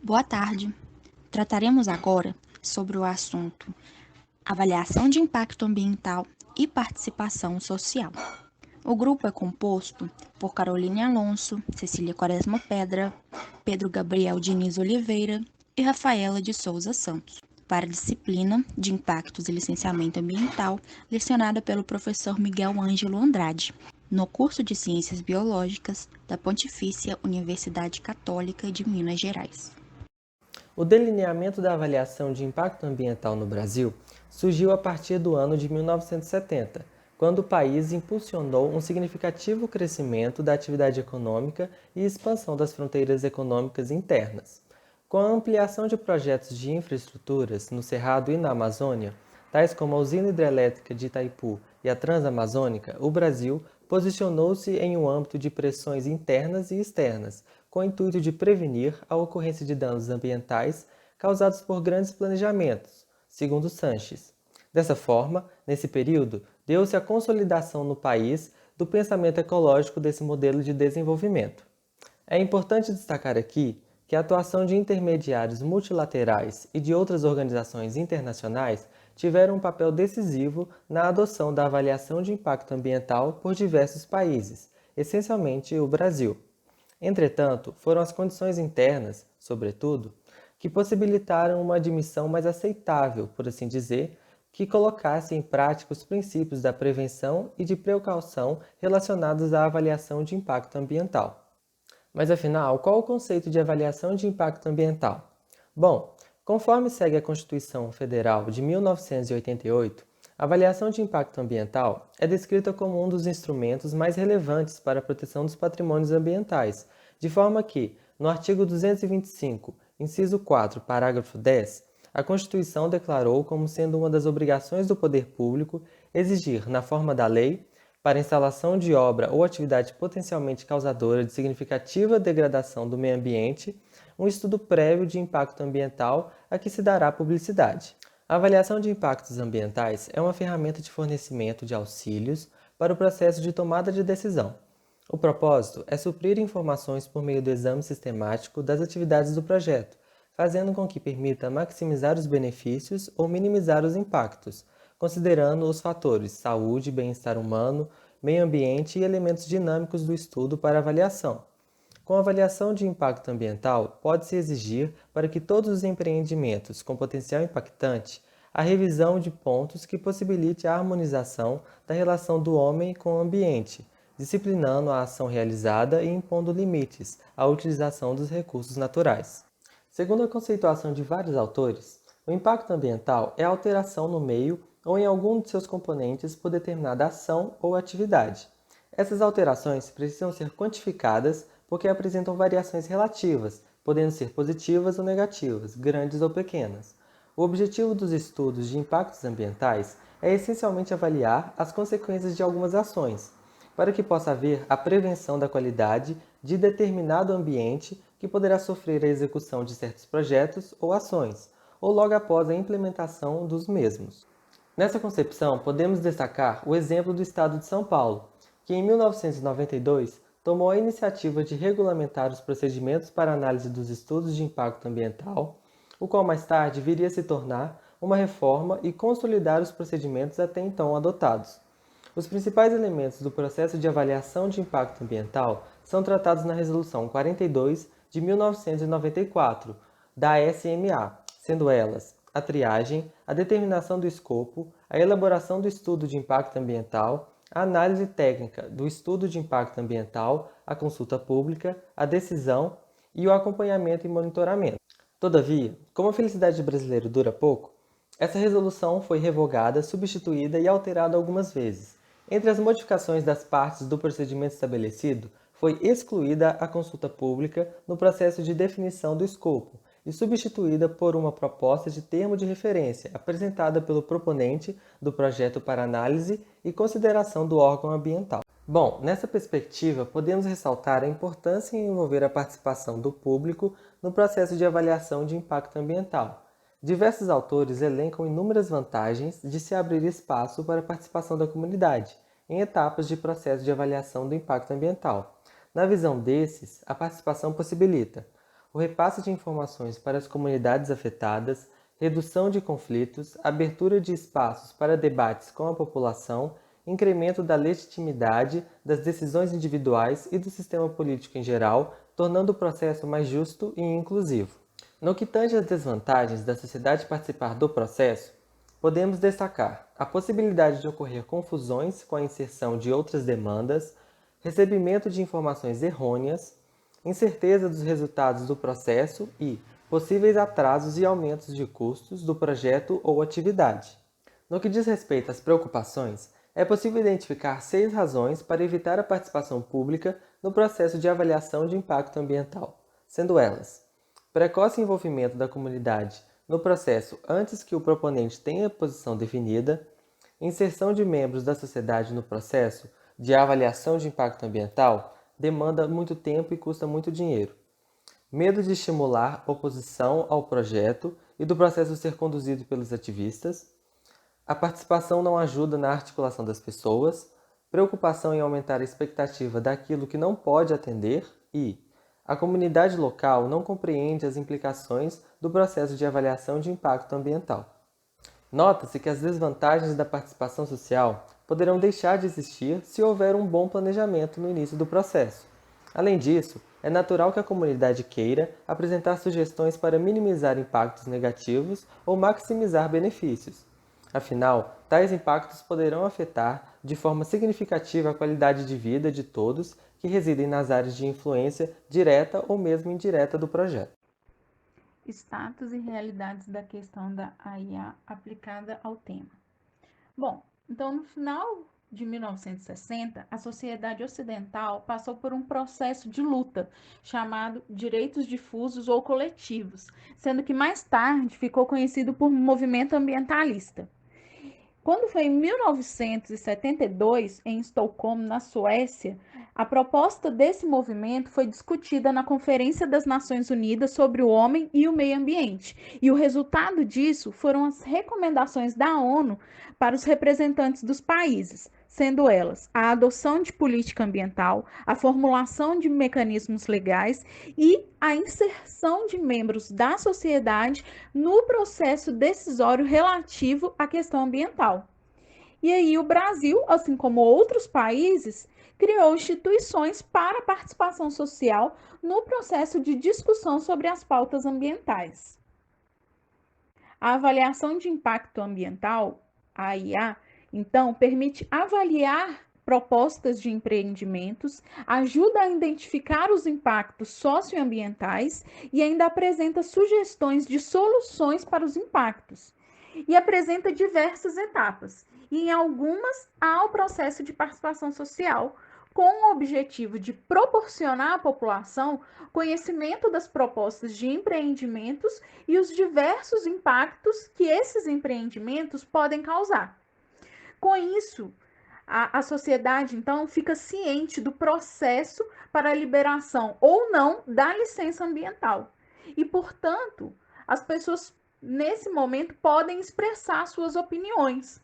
Boa tarde. Trataremos agora sobre o assunto avaliação de impacto ambiental e participação social. O grupo é composto por Caroline Alonso, Cecília Quaresma Pedra, Pedro Gabriel Diniz Oliveira e Rafaela de Souza Santos, para a disciplina de Impactos e Licenciamento Ambiental, lecionada pelo professor Miguel Ângelo Andrade, no curso de Ciências Biológicas da Pontifícia Universidade Católica de Minas Gerais. O delineamento da avaliação de impacto ambiental no Brasil surgiu a partir do ano de 1970, quando o país impulsionou um significativo crescimento da atividade econômica e expansão das fronteiras econômicas internas. Com a ampliação de projetos de infraestruturas no Cerrado e na Amazônia, tais como a usina hidrelétrica de Itaipu e a Transamazônica, o Brasil posicionou-se em um âmbito de pressões internas e externas, com o intuito de prevenir a ocorrência de danos ambientais causados por grandes planejamentos, segundo Sanches. Dessa forma, nesse período, deu-se a consolidação no país do pensamento ecológico desse modelo de desenvolvimento. É importante destacar aqui que a atuação de intermediários multilaterais e de outras organizações internacionais tiveram um papel decisivo na adoção da avaliação de impacto ambiental por diversos países, essencialmente o Brasil. Entretanto, foram as condições internas, sobretudo, que possibilitaram uma admissão mais aceitável, por assim dizer, que colocasse em prática os princípios da prevenção e de precaução relacionados à avaliação de impacto ambiental. Mas afinal, qual o conceito de avaliação de impacto ambiental? Bom, conforme segue a Constituição Federal de 1988, a avaliação de impacto ambiental é descrita como um dos instrumentos mais relevantes para a proteção dos patrimônios ambientais, de forma que, no artigo 225, inciso 4, parágrafo 10, a Constituição declarou como sendo uma das obrigações do poder público exigir, na forma da lei, para instalação de obra ou atividade potencialmente causadora de significativa degradação do meio ambiente, um estudo prévio de impacto ambiental a que se dará publicidade. A avaliação de impactos ambientais é uma ferramenta de fornecimento de auxílios para o processo de tomada de decisão. O propósito é suprir informações por meio do exame sistemático das atividades do projeto, fazendo com que permita maximizar os benefícios ou minimizar os impactos, considerando os fatores saúde, bem-estar humano, meio ambiente e elementos dinâmicos do estudo para avaliação. Com a avaliação de impacto ambiental, pode-se exigir, para que todos os empreendimentos com potencial impactante, a revisão de pontos que possibilite a harmonização da relação do homem com o ambiente, disciplinando a ação realizada e impondo limites à utilização dos recursos naturais. Segundo a conceituação de vários autores, o impacto ambiental é a alteração no meio ou em algum de seus componentes por determinada ação ou atividade. Essas alterações precisam ser quantificadas porque apresentam variações relativas, podendo ser positivas ou negativas, grandes ou pequenas. O objetivo dos estudos de impactos ambientais é essencialmente avaliar as consequências de algumas ações, para que possa haver a prevenção da qualidade de determinado ambiente que poderá sofrer a execução de certos projetos ou ações, ou logo após a implementação dos mesmos. Nessa concepção, podemos destacar o exemplo do Estado de São Paulo, que em 1992 tomou a iniciativa de regulamentar os procedimentos para análise dos estudos de impacto ambiental, o qual mais tarde viria a se tornar uma reforma e consolidar os procedimentos até então adotados. Os principais elementos do processo de avaliação de impacto ambiental são tratados na Resolução 42 de 1994, da SMA, sendo elas a triagem, a determinação do escopo, a elaboração do estudo de impacto ambiental, a análise técnica do estudo de impacto ambiental, a consulta pública, a decisão e o acompanhamento e monitoramento. Todavia, como a felicidade brasileira dura pouco, essa resolução foi revogada, substituída e alterada algumas vezes. Entre as modificações das partes do procedimento estabelecido, foi excluída a consulta pública no processo de definição do escopo e substituída por uma proposta de termo de referência apresentada pelo proponente do projeto para análise e consideração do órgão ambiental. Bom, nessa perspectiva, podemos ressaltar a importância em envolver a participação do público no processo de avaliação de impacto ambiental. Diversos autores elencam inúmeras vantagens de se abrir espaço para a participação da comunidade em etapas de processo de avaliação do impacto ambiental. Na visão desses, a participação possibilita o repasse de informações para as comunidades afetadas, redução de conflitos, abertura de espaços para debates com a população, incremento da legitimidade das decisões individuais e do sistema político em geral, tornando o processo mais justo e inclusivo. No que tange às desvantagens da sociedade participar do processo, podemos destacar a possibilidade de ocorrer confusões com a inserção de outras demandas, recebimento de informações errôneas, incerteza dos resultados do processo e possíveis atrasos e aumentos de custos do projeto ou atividade. No que diz respeito às preocupações, é possível identificar 6 razões para evitar a participação pública no processo de avaliação de impacto ambiental, sendo elas: precoce envolvimento da comunidade no processo antes que o proponente tenha posição definida, inserção de membros da sociedade no processo de avaliação de impacto ambiental demanda muito tempo e custa muito dinheiro, medo de estimular oposição ao projeto e do processo ser conduzido pelos ativistas, a participação não ajuda na articulação das pessoas, preocupação em aumentar a expectativa daquilo que não pode atender e a comunidade local não compreende as implicações do processo de avaliação de impacto ambiental. Nota-se que as desvantagens da participação social poderão deixar de existir se houver um bom planejamento no início do processo. Além disso, é natural que a comunidade queira apresentar sugestões para minimizar impactos negativos ou maximizar benefícios. Afinal, tais impactos poderão afetar de forma significativa a qualidade de vida de todos que residem nas áreas de influência direta ou mesmo indireta do projeto. Status e realidades da questão da AIA aplicada ao tema. Bom, então no final de 1960, a sociedade ocidental passou por um processo de luta chamado direitos difusos ou coletivos, sendo que mais tarde ficou conhecido por movimento ambientalista. Quando foi em 1972, em Estocolmo, na Suécia, a proposta desse movimento foi discutida na Conferência das Nações Unidas sobre o Homem e o Meio Ambiente, e o resultado disso foram as recomendações da ONU para os representantes dos países, sendo elas a adoção de política ambiental, a formulação de mecanismos legais e a inserção de membros da sociedade no processo decisório relativo à questão ambiental. E aí o Brasil, assim como outros países, criou instituições para a participação social no processo de discussão sobre as pautas ambientais. A avaliação de impacto ambiental, a AIA, então, permite avaliar propostas de empreendimentos, ajuda a identificar os impactos socioambientais e ainda apresenta sugestões de soluções para os impactos. E apresenta diversas etapas, e em algumas há o processo de participação social, com o objetivo de proporcionar à população conhecimento das propostas de empreendimentos e os diversos impactos que esses empreendimentos podem causar. Com isso, a sociedade, então, fica ciente do processo para a liberação ou não da licença ambiental. E, portanto, as pessoas, nesse momento, podem expressar suas opiniões.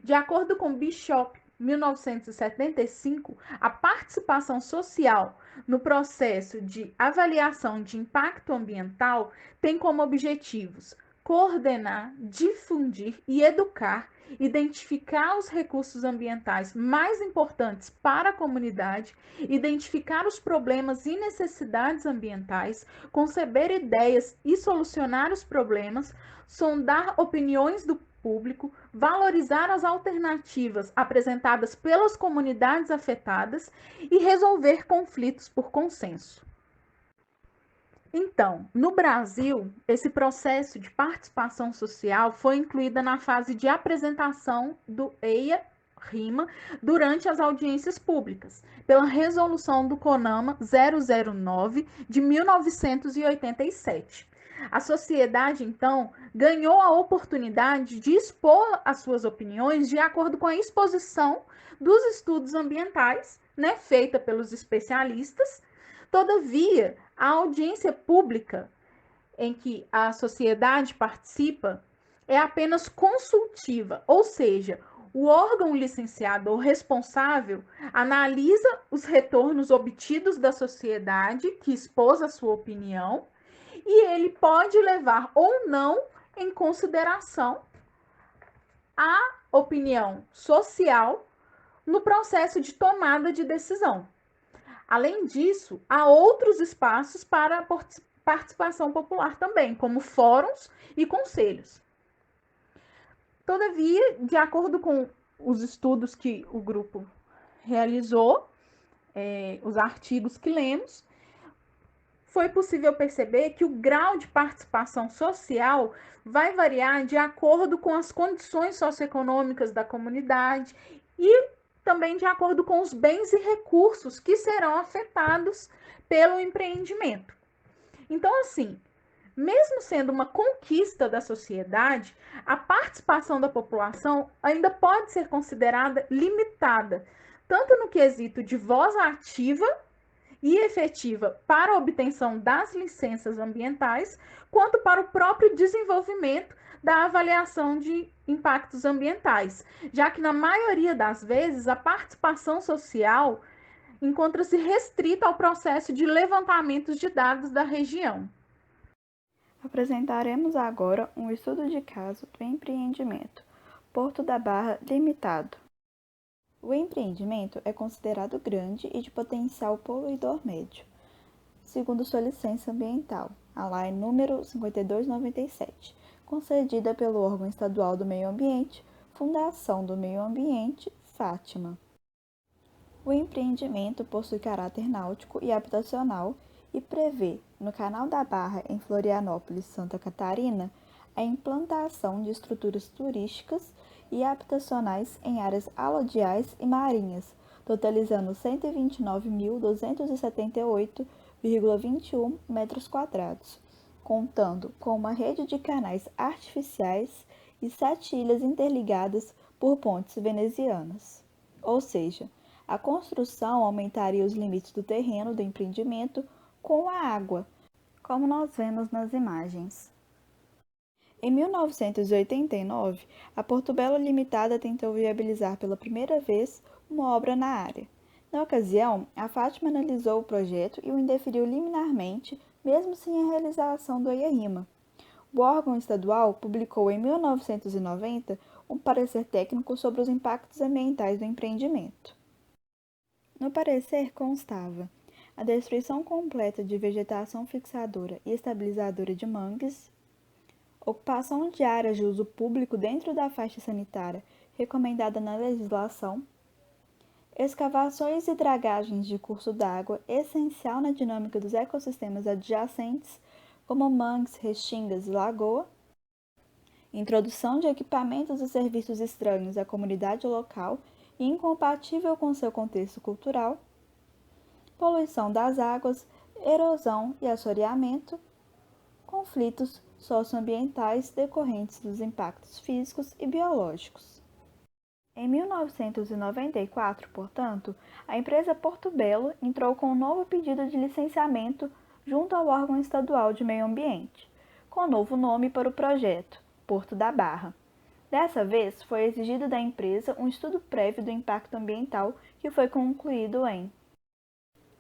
De acordo com Bishop, 1975, a participação social no processo de avaliação de impacto ambiental tem como objetivos coordenar, difundir e educar, identificar os recursos ambientais mais importantes para a comunidade, identificar os problemas e necessidades ambientais, conceber ideias e solucionar os problemas, sondar opiniões do público, valorizar as alternativas apresentadas pelas comunidades afetadas e resolver conflitos por consenso. Então, no Brasil, esse processo de participação social foi incluída na fase de apresentação do EIA-RIMA durante as audiências públicas, pela resolução do CONAMA 009 de 1987. A sociedade, então, ganhou a oportunidade de expor as suas opiniões de acordo com a exposição dos estudos ambientais, feita pelos especialistas. Todavia, a audiência pública em que a sociedade participa é apenas consultiva, ou seja, o órgão licenciado ou responsável analisa os retornos obtidos da sociedade que expôs a sua opinião e ele pode levar ou não em consideração a opinião social no processo de tomada de decisão. Além disso, há outros espaços para participação popular também, como fóruns e conselhos. Todavia, de acordo com os estudos que o grupo realizou, os artigos que lemos, foi possível perceber que o grau de participação social vai variar de acordo com as condições socioeconômicas da comunidade e também de acordo com os bens e recursos que serão afetados pelo empreendimento. Então, assim, mesmo sendo uma conquista da sociedade, a participação da população ainda pode ser considerada limitada, tanto no quesito de voz ativa e efetiva para a obtenção das licenças ambientais, quanto para o próprio desenvolvimento da avaliação de impactos ambientais, já que na maioria das vezes a participação social encontra-se restrita ao processo de levantamentos de dados da região. Apresentaremos agora um estudo de caso do empreendimento Porto da Barra Limitado. O empreendimento é considerado grande e de potencial poluidor médio, segundo sua licença ambiental, a Lei número 5297, concedida pelo órgão estadual do meio ambiente, Fundação do Meio Ambiente, Fátima. O empreendimento possui caráter náutico e habitacional e prevê, no Canal da Barra, em Florianópolis, Santa Catarina, a implantação de estruturas turísticas e habitacionais em áreas aluviais e marinhas, totalizando 129.278,21 metros quadrados, contando com uma rede de canais artificiais e 7 ilhas interligadas por pontes venezianas. Ou seja, a construção aumentaria os limites do terreno do empreendimento com a água, como nós vemos nas imagens. Em 1989, a Porto Belo Limitada tentou viabilizar pela primeira vez uma obra na área. Na ocasião, a Fátima analisou o projeto e o indeferiu liminarmente, mesmo sem a realização do EIA-RIMA. O órgão estadual publicou em 1990 um parecer técnico sobre os impactos ambientais do empreendimento. No parecer constava a destruição completa de vegetação fixadora e estabilizadora de mangues, ocupação de áreas de uso público dentro da faixa sanitária recomendada na legislação, escavações e dragagens de curso d'água essencial na dinâmica dos ecossistemas adjacentes, como mangues, restingas e lagoa, introdução de equipamentos e serviços estranhos à comunidade local e incompatível com seu contexto cultural, poluição das águas, erosão e assoreamento, conflitos socioambientais decorrentes dos impactos físicos e biológicos. Em 1994, portanto, a empresa Porto Belo entrou com um novo pedido de licenciamento junto ao órgão estadual de meio ambiente, com novo nome para o projeto, Porto da Barra. Dessa vez, foi exigido da empresa um estudo prévio do impacto ambiental que foi concluído em.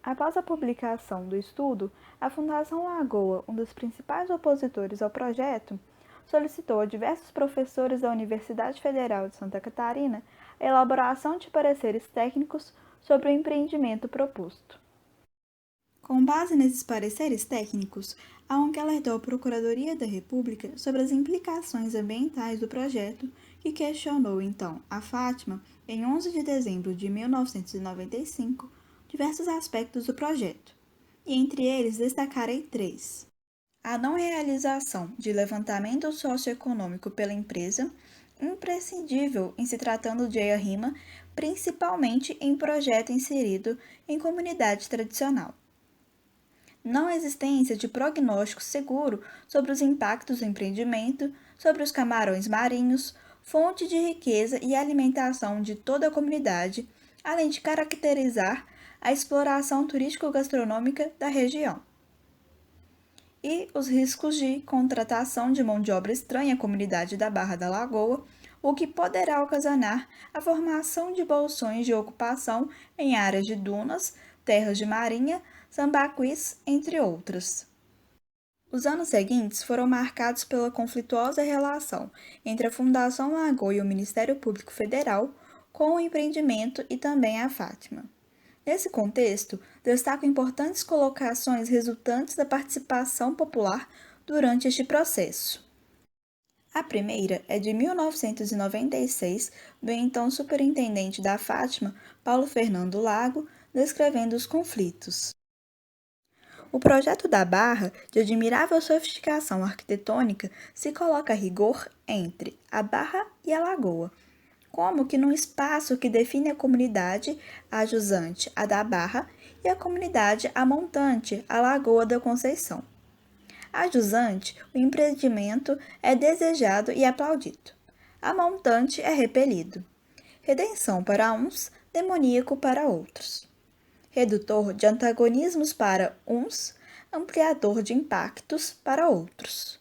Após a publicação do estudo, a Fundação Lagoa, um dos principais opositores ao projeto, solicitou a diversos professores da Universidade Federal de Santa Catarina a elaboração de pareceres técnicos sobre o empreendimento proposto. Com base nesses pareceres técnicos, a ONG alertou a Procuradoria da República sobre as implicações ambientais do projeto, que questionou então a Fátima, em 11 de dezembro de 1995, diversos aspectos do projeto, e entre eles destacarei 3. A não realização de levantamento socioeconômico pela empresa, imprescindível em se tratando de EIA-RIMA, principalmente em projeto inserido em comunidade tradicional. Não existência de prognóstico seguro sobre os impactos do empreendimento, sobre os camarões marinhos, fonte de riqueza e alimentação de toda a comunidade, além de caracterizar a exploração turístico-gastronômica da região. E os riscos de contratação de mão de obra estranha à comunidade da Barra da Lagoa, o que poderá ocasionar a formação de bolsões de ocupação em áreas de dunas, terras de marinha, sambaquis, entre outras. Os anos seguintes foram marcados pela conflituosa relação entre a Fundação Lagoa e o Ministério Público Federal, com o empreendimento e também a Fátima. Nesse contexto, destaco importantes colocações resultantes da participação popular durante este processo. A primeira é de 1996, do então superintendente da Fátima, Paulo Fernando Lago, descrevendo os conflitos. O projeto da Barra, de admirável sofisticação arquitetônica, se coloca a rigor entre a Barra e a Lagoa, como que num espaço que define a comunidade a jusante, a da Barra, e a comunidade a montante, a Lagoa da Conceição. A jusante, o empreendimento é desejado e aplaudido. A montante é repelido. Redenção para uns, demoníaco para outros. Redutor de antagonismos para uns, ampliador de impactos para outros.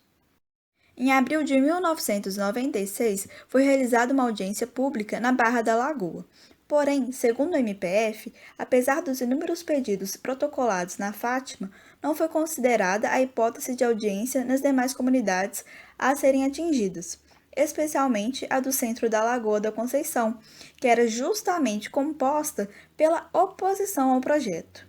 Em abril de 1996, foi realizada uma audiência pública na Barra da Lagoa. Porém, segundo o MPF, apesar dos inúmeros pedidos protocolados na Fátima, não foi considerada a hipótese de audiência nas demais comunidades a serem atingidas, especialmente a do centro da Lagoa da Conceição, que era justamente composta pela oposição ao projeto.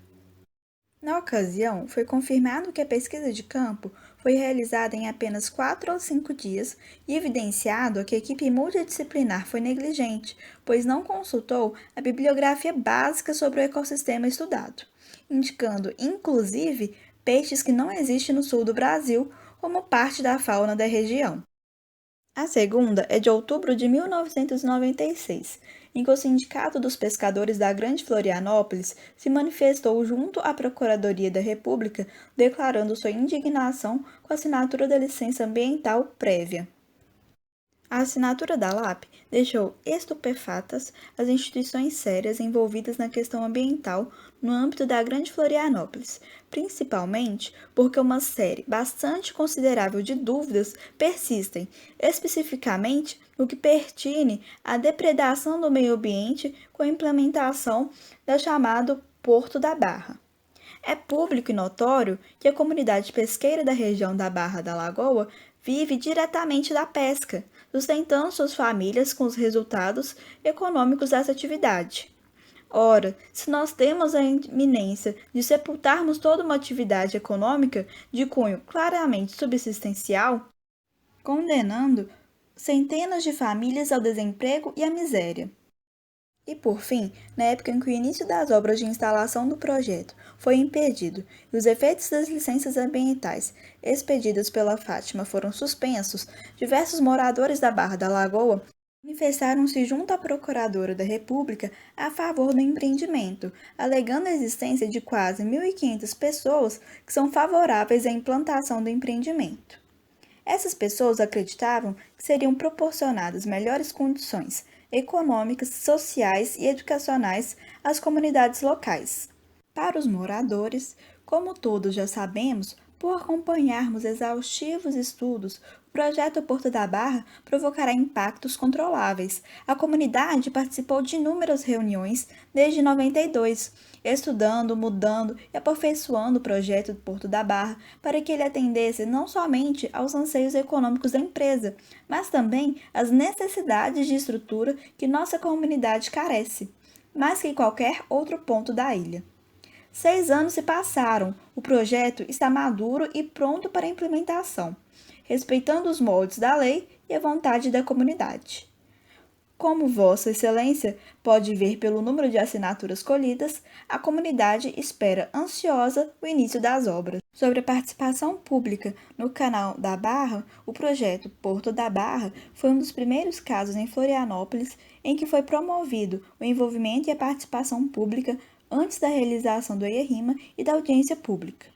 Na ocasião, foi confirmado que a pesquisa de campo foi realizada em apenas 4 ou 5 dias e evidenciado que a equipe multidisciplinar foi negligente, pois não consultou a bibliografia básica sobre o ecossistema estudado, indicando, inclusive, peixes que não existem no sul do Brasil como parte da fauna da região. A segunda é de outubro de 1996, em que o Sindicato dos Pescadores da Grande Florianópolis se manifestou junto à Procuradoria da República, declarando sua indignação com a assinatura da licença ambiental prévia. A assinatura da LAP deixou estupefatas as instituições sérias envolvidas na questão ambiental no âmbito da Grande Florianópolis, principalmente porque uma série bastante considerável de dúvidas persistem, especificamente no que pertine à depredação do meio ambiente com a implementação da chamado Porto da Barra. É público e notório que a comunidade pesqueira da região da Barra da Lagoa vive diretamente da pesca, sustentando suas famílias com os resultados econômicos dessa atividade. Ora, se nós temos a iminência de sepultarmos toda uma atividade econômica de cunho claramente subsistencial, condenando centenas de famílias ao desemprego e à miséria. E, por fim, na época em que o início das obras de instalação do projeto foi impedido e os efeitos das licenças ambientais expedidas pela Fátima foram suspensos, diversos moradores da Barra da Lagoa manifestaram-se junto à Procuradora da República a favor do empreendimento, alegando a existência de quase 1.500 pessoas que são favoráveis à implantação do empreendimento. Essas pessoas acreditavam que seriam proporcionadas melhores condições econômicas, sociais e educacionais às comunidades locais. Para os moradores, como todos já sabemos, por acompanharmos exaustivos estudos, o projeto Porto da Barra provocará impactos controláveis. A comunidade participou de inúmeras reuniões desde 92, estudando, mudando e aperfeiçoando o projeto do Porto da Barra para que ele atendesse não somente aos anseios econômicos da empresa, mas também às necessidades de estrutura que nossa comunidade carece, mais que em qualquer outro ponto da ilha. 6 anos se passaram, o projeto está maduro e pronto para implementação, respeitando os moldes da lei e a vontade da comunidade. Como Vossa Excelência pode ver pelo número de assinaturas colhidas, a comunidade espera ansiosa o início das obras. Sobre a participação pública no Canal da Barra, o projeto Porto da Barra foi um dos primeiros casos em Florianópolis em que foi promovido o envolvimento e a participação pública antes da realização do EIA-RIMA e da audiência pública.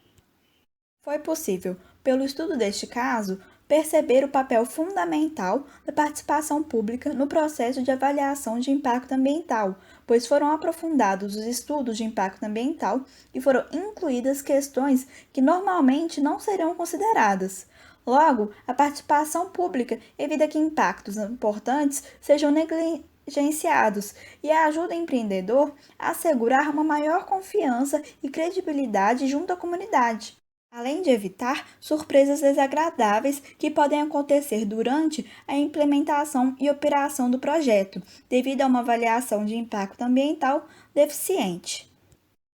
Foi possível, pelo estudo deste caso, perceber o papel fundamental da participação pública no processo de avaliação de impacto ambiental, pois foram aprofundados os estudos de impacto ambiental e foram incluídas questões que normalmente não seriam consideradas. Logo, a participação pública evita que impactos importantes sejam negligenciados e ajuda o empreendedor a assegurar uma maior confiança e credibilidade junto à comunidade. além de evitar surpresas desagradáveis que podem acontecer durante a implementação e operação do projeto, devido a uma avaliação de impacto ambiental deficiente.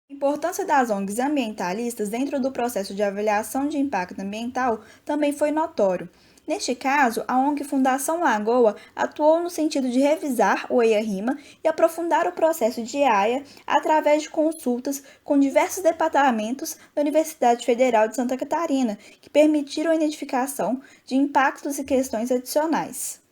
A importância das ONGs ambientalistas dentro do processo de avaliação de impacto ambiental também foi notório. Neste caso, a ONG Fundação Lagoa atuou no sentido de revisar o EIA-RIMA e aprofundar o processo de AIA através de consultas com diversos departamentos da Universidade Federal de Santa Catarina, que permitiram a identificação de impactos e questões adicionais.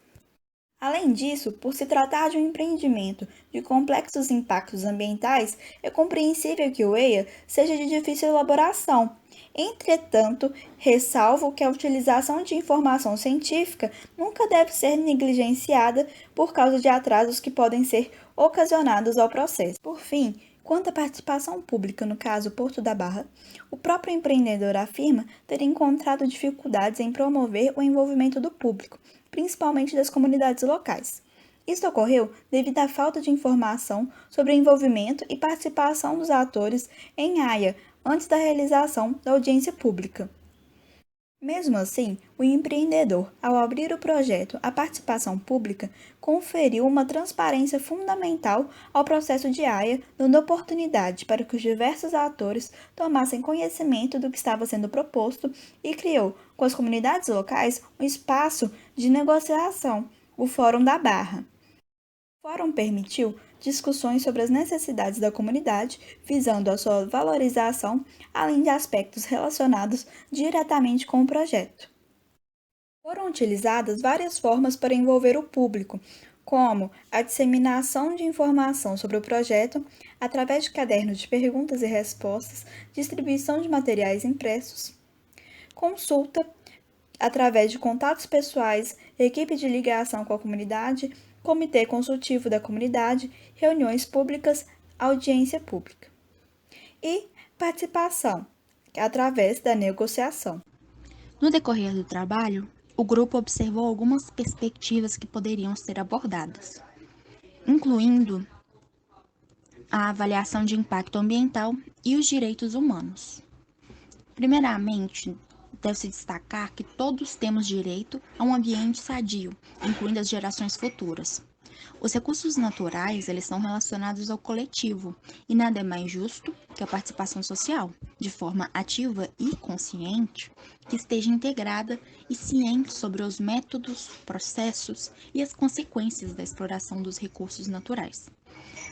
Além disso, por se tratar de um empreendimento de complexos impactos ambientais, é compreensível que o EIA seja de difícil elaboração. Entretanto, ressalvo que a utilização de informação científica nunca deve ser negligenciada por causa de atrasos que podem ser ocasionados ao processo. Por fim, quanto à participação pública no caso Porto da Barra, o próprio empreendedor afirma ter encontrado dificuldades em promover o envolvimento do público, principalmente das comunidades locais. Isso ocorreu devido à falta de informação sobre o envolvimento e participação dos atores em AIA antes da realização da audiência pública. Mesmo assim, o empreendedor, ao abrir o projeto à participação pública, conferiu uma transparência fundamental ao processo de AIA, dando oportunidade para que os diversos atores tomassem conhecimento do que estava sendo proposto e criou, com as comunidades locais, um espaço de negociação, o Fórum da Barra. O fórum permitiu discussões sobre as necessidades da comunidade, visando a sua valorização, além de aspectos relacionados diretamente com o projeto. Foram utilizadas várias formas para envolver o público, como a disseminação de informação sobre o projeto através de cadernos de perguntas e respostas, distribuição de materiais impressos, consulta através de contatos pessoais, equipe de ligação com a comunidade, comitê consultivo da comunidade, reuniões públicas, audiência pública. E participação, através da negociação. No decorrer do trabalho, o grupo observou algumas perspectivas que poderiam ser abordadas, incluindo a avaliação de impacto ambiental e os direitos humanos. Primeiramente, deve-se destacar que todos temos direito a um ambiente sadio, incluindo as gerações futuras. Os recursos naturais, eles são relacionados ao coletivo, e nada é mais justo que a participação social, de forma ativa e consciente, que esteja integrada e ciente sobre os métodos, processos e as consequências da exploração dos recursos naturais.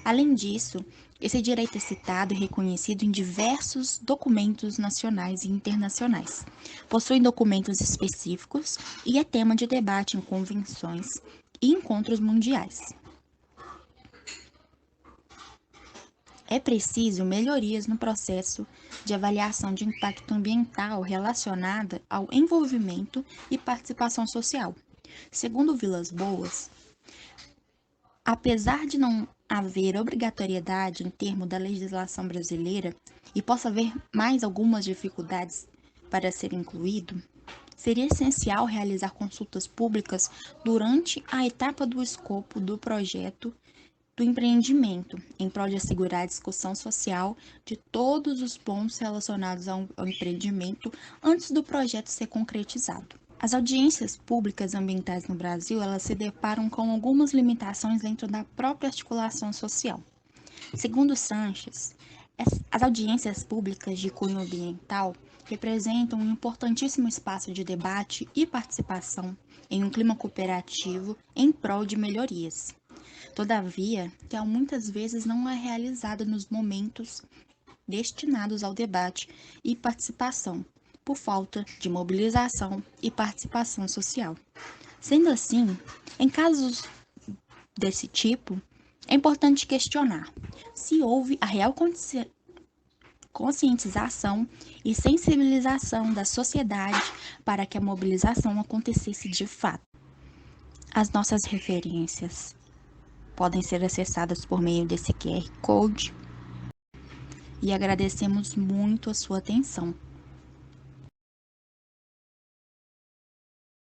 Além disso, esse direito é citado e reconhecido em diversos documentos nacionais e internacionais. Possui documentos específicos e é tema de debate em convenções e encontros mundiais. É preciso melhorias no processo de avaliação de impacto ambiental relacionada ao envolvimento e participação social. Segundo Vilas Boas, apesar de não haver obrigatoriedade em termos da legislação brasileira e possa haver mais algumas dificuldades para ser incluído, seria essencial realizar consultas públicas durante a etapa do escopo do projeto do empreendimento, em prol de assegurar a discussão social de todos os pontos relacionados ao empreendimento antes do projeto ser concretizado. As audiências públicas ambientais no Brasil, elas se deparam com algumas limitações dentro da própria articulação social. Segundo Sanches, as audiências públicas de cunho ambiental representam um importantíssimo espaço de debate e participação em um clima cooperativo em prol de melhorias. Todavia, tal muitas vezes não é realizada nos momentos destinados ao debate e participação, por falta de mobilização e participação social. Sendo assim, em casos desse tipo, é importante questionar se houve a real conscientização e sensibilização da sociedade para que a mobilização acontecesse de fato. As nossas referências podem ser acessadas por meio desse QR Code e agradecemos muito a sua atenção.